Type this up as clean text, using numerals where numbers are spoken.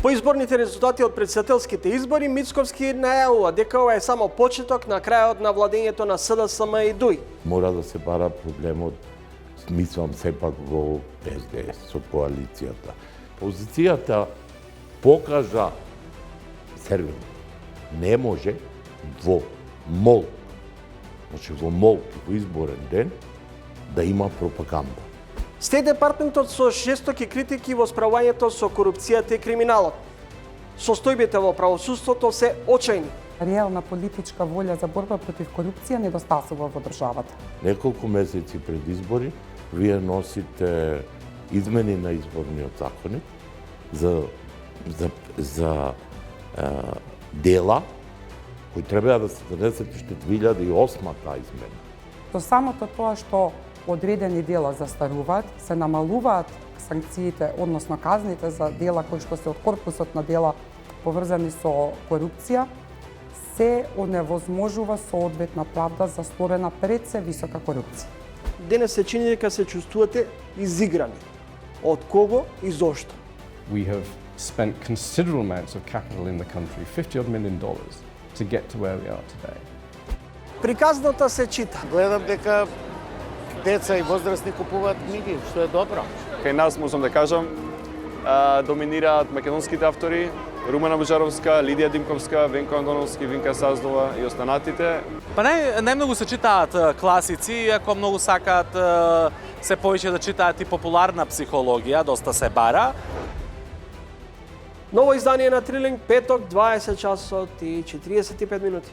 По изборните резултати од претседателските избори, Мицковски најавува дека ова е само почеток на крајот на владењето на СДСМ и ДУИ. Мора да се бара проблемот, мислам сепак во СДС со коалицијата. Позицијата покажа сервено. Не може во молк, значи во молк во изборен ден, да има пропаганда. Стејт департментот со жестоки критики во справувањето со корупцијата и криминалот. Состојбите во правосудството се очајни. Реална политичка волја за борба против корупција недостасува во државата. Неколку месеци пред избори, вие носите измени на изборниот законник за дела кои треба да се донесат уште 2008 таа измена. До самото тоа што одредени дела застаруваат, се намалуваат санкциите, односно казните за дела кои што се од корпусот на дела поврзани со корупција, се оневозможува соодветна правда за сторена пред се висока корупција. Денес се чини дека се чувствувате изиграни. Од кого и зошто? We have spent considerable amounts of capital in the country, $50 million, to get to where we are today. Приказната се чита. Гледам дека деца и возрастни купуваат книги, што е добро. Кај нас можам да кажам, доминираат македонските автори, Румена Божаровска, Лидија Димковска, Венко Андоновски, Винка Саздова и останатите. Па не многу се читаат класици, иако многу сакаат се повеќе да читаат и популарна психологија, доста се бара. Ново издание на Трилинг, петок, 20 часот и 45 минути.